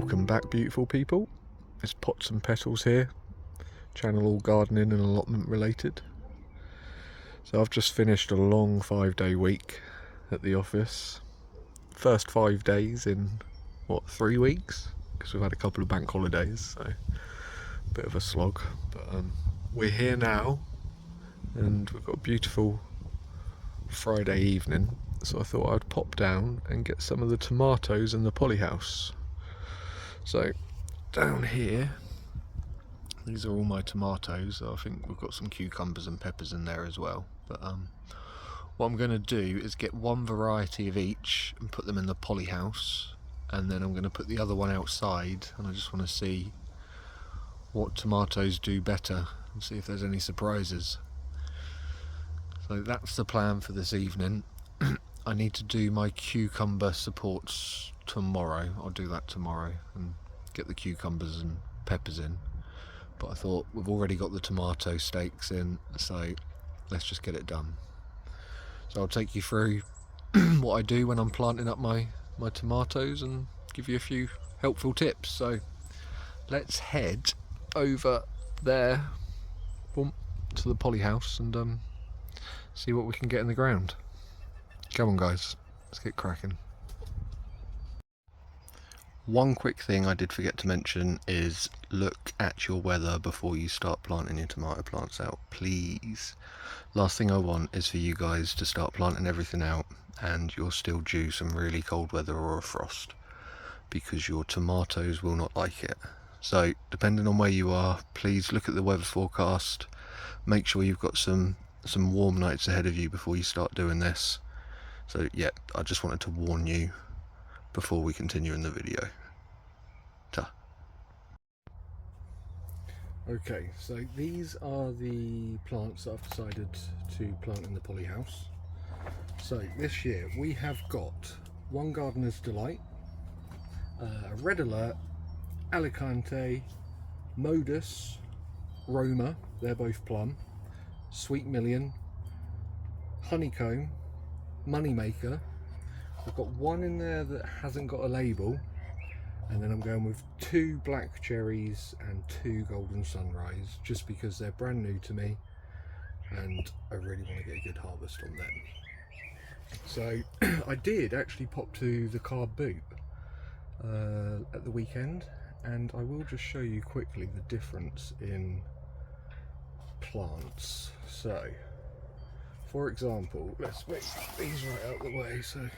Welcome back, beautiful people. It's Pots and Petals here, channel all gardening and allotment related. So I've just finished a long 5-day week at the office. First 5 days in, what, 3 weeks? Because we've had a couple of bank holidays, so a bit of a slog. But we're here now, and we've got a beautiful Friday evening. So I thought I'd pop down and get some of the tomatoes in the polyhouse. So down here, these are all my tomatoes. I think we've got some cucumbers and peppers in there as well. But what I'm going to do is get one variety of each and put them in the polyhouse, and then I'm going to put the other one outside, and I just want to see what tomatoes do better and see if there's any surprises. So that's the plan for this evening. I need to do my cucumber supports tomorrow. I'll do that tomorrow and get the cucumbers and peppers in. But I thought we've already got the tomato stakes in, so let's just get it done. So I'll take you through what I do when I'm planting up my tomatoes and give you a few helpful tips. So let's head over there, boom, to the polyhouse and see what we can get in the ground. Come on guys, let's get cracking. One quick thing I did forget to mention is look at your weather before you start planting your tomato plants out, please. Last thing I want is for you guys to start planting everything out and you're still due some really cold weather or a frost, because your tomatoes will not like it. So depending on where you are, please look at the weather forecast, make sure you've got some warm nights ahead of you before you start doing this. So yeah, I just wanted to warn you before we continue in the video. Ta. Okay, so these are the plants that I've decided to plant in the polyhouse. So this year we have got One Gardener's Delight, a Red Alert, Alicante, Modus, Roma, they're both plum, Sweet Million, Honeycomb, Moneymaker. I've got one in there that hasn't got a label, and then I'm going with 2 black cherries and 2 golden sunrise, just because they're brand new to me and I really want to get a good harvest on them. So I did actually pop to the carb boot at the weekend, and I will just show you quickly the difference in plants. So for example, let's make these right out of the way. So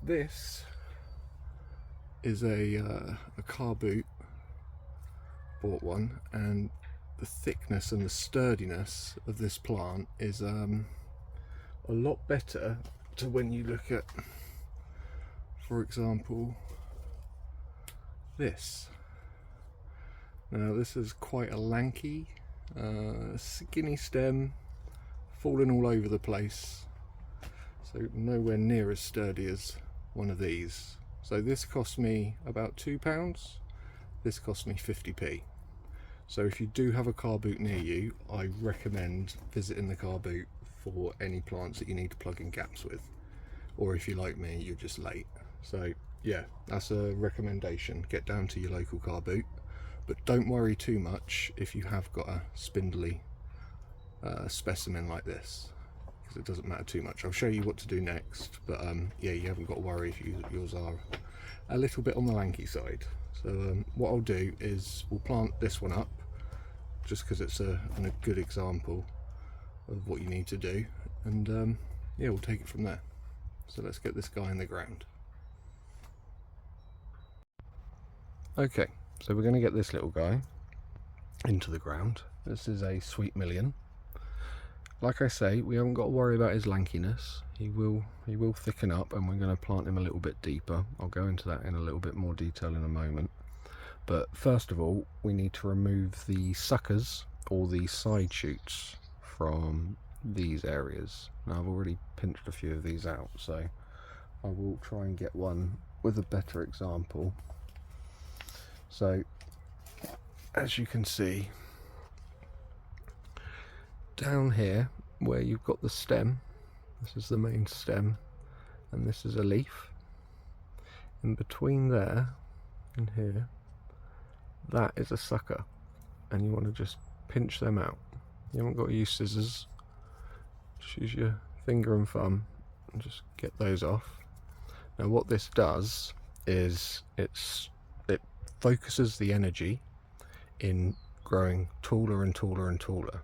this is a car boot, bought one, and the thickness and the sturdiness of this plant is a lot better to when you look at, for example, this. Now this is quite a lanky, skinny stem, falling all over the place, so nowhere near as sturdy as one of these. So this cost me about £2, this cost me 50p. So if you do have a car boot near you, I recommend visiting the car boot for any plants that you need to plug in gaps with, or if you're like me, you're just late. So yeah, that's a recommendation. Get down to your local car boot, but don't worry too much if you have got a spindly specimen like this, because it doesn't matter too much. I'll show you what to do next, but yeah, you haven't got to worry if yours are a little bit on the lanky side. So what I'll do is we'll plant this one up, just because it's a good example of what you need to do, and yeah, we'll take it from there. So let's get this guy in the ground. Okay, so we're going to get this little guy into the ground. This is a Sweet Million. Like I say, we haven't got to worry about his lankiness. He will thicken up, and we're going to plant him a little bit deeper. I'll go into that in a little bit more detail in a moment. But first of all, we need to remove the suckers or the side shoots from these areas. Now I've already pinched a few of these out, so I will try and get one with a better example. So as you can see, down here where you've got the stem, this is the main stem and this is a leaf, in between there in here, that is a sucker, and you want to just pinch them out. You haven't got to use scissors, just use your finger and thumb and just get those off. Now what this does is it focuses the energy in growing taller and taller and taller,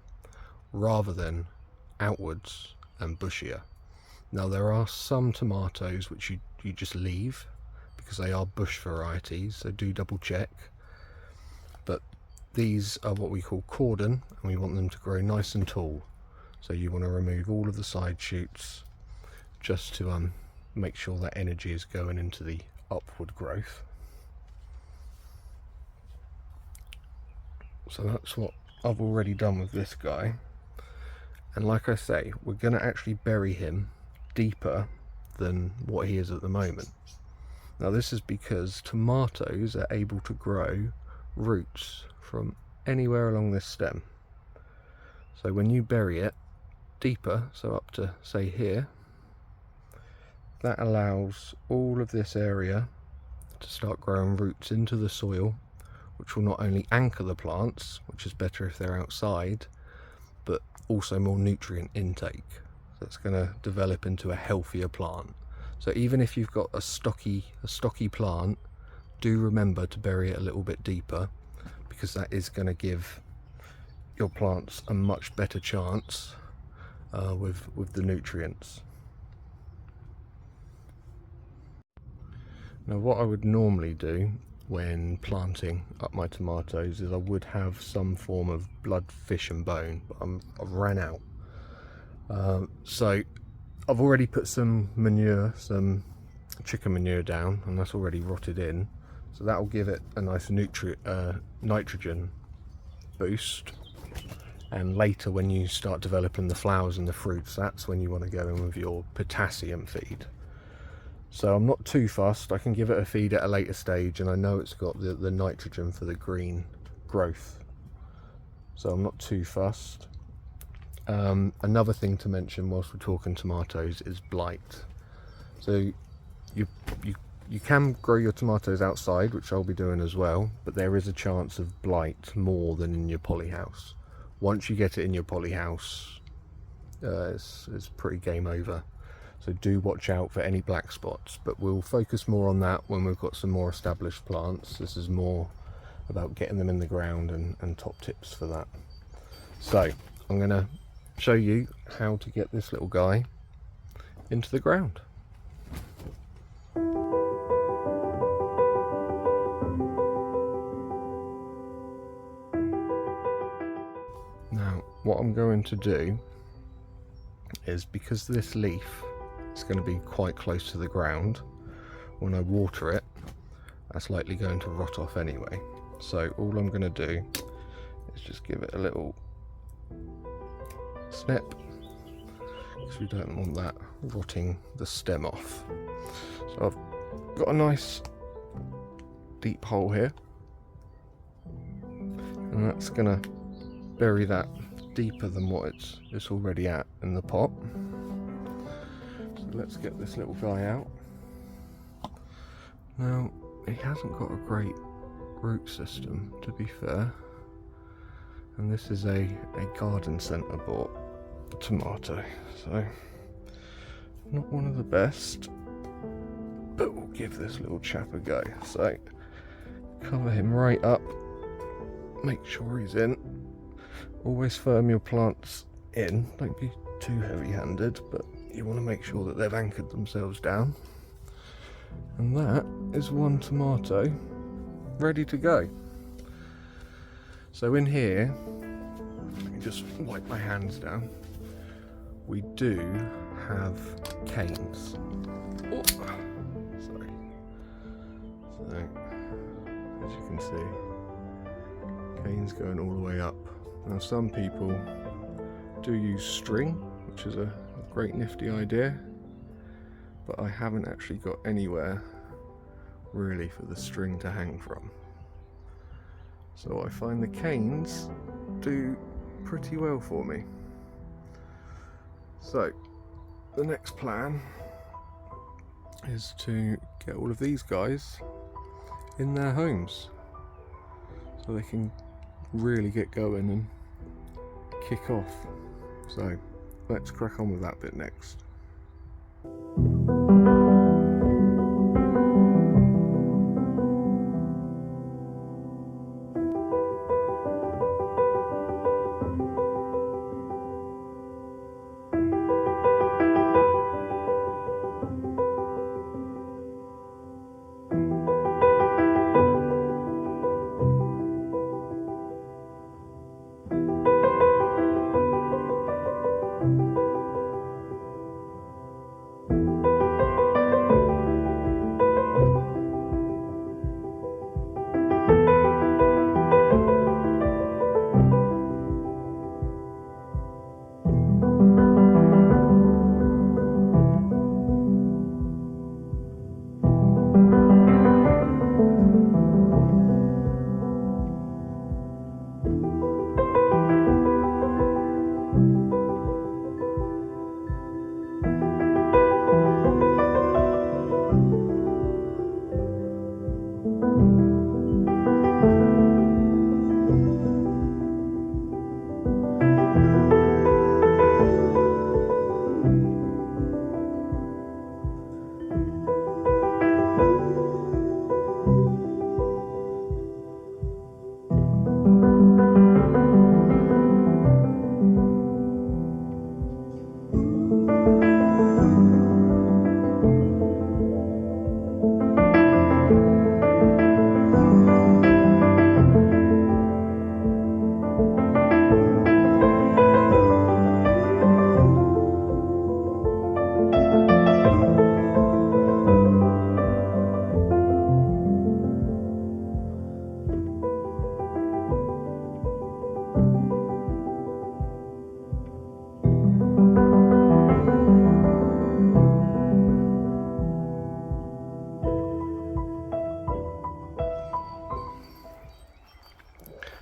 rather than outwards and bushier. Now there are some tomatoes which you just leave because they are bush varieties, so do double check. But these are what we call cordon, and we want them to grow nice and tall. So you want to remove all of the side shoots just to make sure that energy is going into the upward growth. So that's what I've already done with this guy. And like I say, we're going to actually bury him deeper than what he is at the moment. Now this is because tomatoes are able to grow roots from anywhere along this stem. So when you bury it deeper, so up to say here, that allows all of this area to start growing roots into the soil, which will not only anchor the plants, which is better if they're outside, but also more nutrient intake. So it's going to develop into a healthier plant. So even if you've got a stocky plant, do remember to bury it a little bit deeper, because that is going to give your plants a much better chance with the nutrients. Now what I would normally do when planting up my tomatoes is I would have some form of blood, fish and bone, but I've ran out. So I've already put some manure, some chicken manure down, and that's already rotted in, so that will give it a nice nitrogen boost. And later when you start developing the flowers and the fruits, that's when you want to go in with your potassium feed. So I'm not too fussed. I can give it a feed at a later stage, and I know it's got the nitrogen for the green growth, so I'm not too fussed. Another thing to mention whilst we're talking tomatoes is blight. So you can grow your tomatoes outside, which I'll be doing as well, but there is a chance of blight more than in your polyhouse. Once you get it in your polyhouse, it's pretty game over. So do watch out for any black spots, but we'll focus more on that when we've got some more established plants. This is more about getting them in the ground and top tips for that. So I'm going to show you how to get this little guy into the ground. Now what I'm going to do is, because this leaf is going to be quite close to the ground, when I water it, that's likely going to rot off anyway. So all I'm going to do is just give it a little snip, because we don't want that rotting the stem off. So I've got a nice deep hole here, and that's going to bury that deeper than what it's already at in the pot. So let's get this little guy out. Now he hasn't got a great root system, to be fair, and this is a garden centre bought tomato, so not one of the best, but we'll give this little chap a go. So cover him right up, make sure he's in. Always firm your plants in, don't be too heavy-handed, but you want to make sure that they've anchored themselves down. And that is one tomato ready to go. So in here, let me just wipe my hands down, we do have canes. Oh, sorry. So as you can see, canes going all the way up. Now some people do use string, which is a great nifty idea, but I haven't actually got anywhere really for the string to hang from. So I find the canes do pretty well for me. So the next plan is to get all of these guys in their homes, so they can really get going and kick off. So let's crack on with that bit next.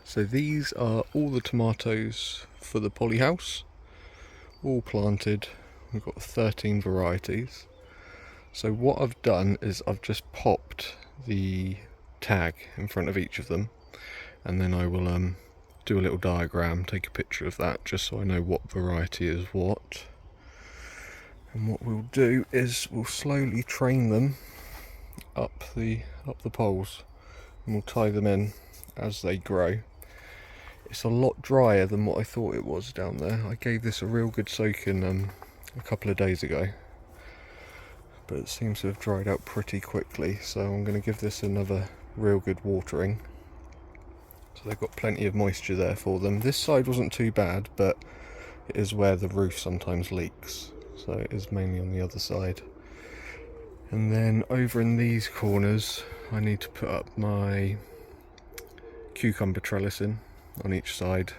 So these are all the tomatoes for the polyhouse, all planted. We've got 13 varieties. So what I've done is I've just popped the tag in front of each of them, and then I will do a little diagram, take a picture of that, just so I know what variety is what. And what we'll do is we'll slowly train them up the poles, and we'll tie them in as they grow. It's a lot drier than what I thought it was down there. I gave this a real good soaking a couple of days ago, but it seems to have dried out pretty quickly, so I'm going to give this another real good watering. So they've got plenty of moisture there for them. This side wasn't too bad, but it is where the roof sometimes leaks, so it is mainly on the other side. And then over in these corners I need to put up my cucumber trellis in on each side.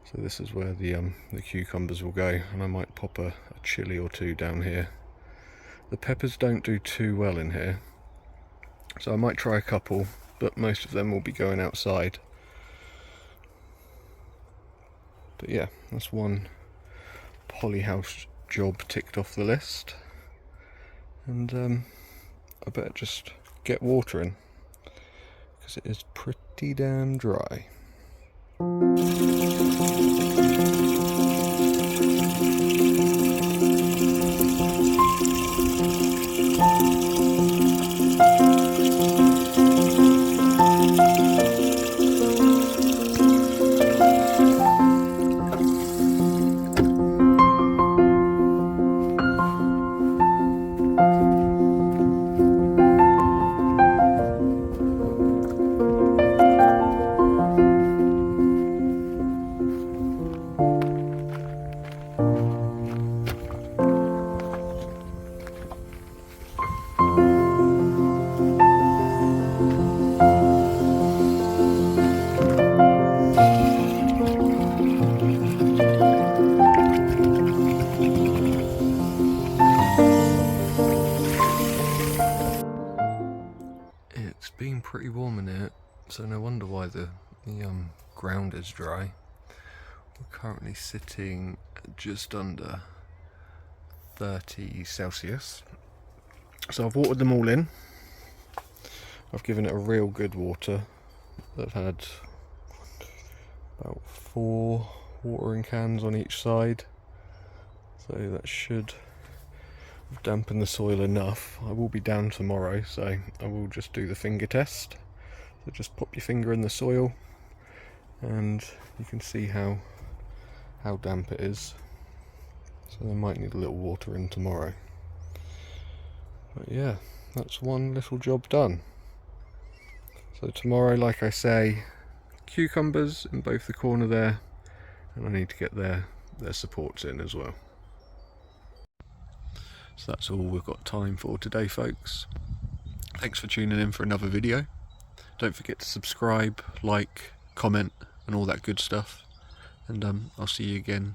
So this is where the cucumbers will go, and I might pop a chilli or two down here. The peppers don't do too well in here, so I might try a couple, but most of them will be going outside. But yeah, that's one polyhouse job ticked off the list, and I better just get watering because it is pretty damn dry. It's been pretty warm in here, so no wonder why the ground is dry. We're currently sitting at just under 30 Celsius. So I've watered them all in. I've given it a real good water. I've had about 4 watering cans on each side, so that should dampen the soil enough. I will be down tomorrow, so I will just do the finger test. So just pop your finger in the soil and you can see how damp it is. So they might need a little water in tomorrow. But yeah, that's one little job done. So tomorrow, like I say, cucumbers in both the corner there, and I need to get their supports in as well. So that's all we've got time for today, folks. Thanks for tuning in for another video. Don't forget to subscribe, like, comment and all that good stuff. And I'll see you again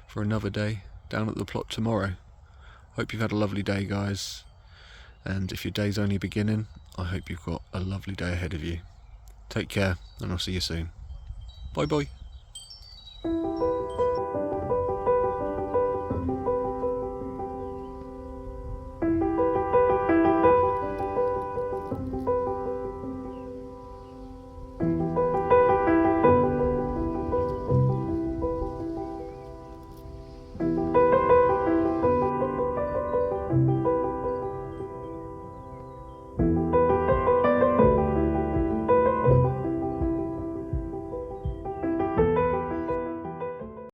for another day down at the plot tomorrow. Hope you've had a lovely day, guys. And if your day's only beginning, I hope you've got a lovely day ahead of you. Take care, and I'll see you soon. Bye bye.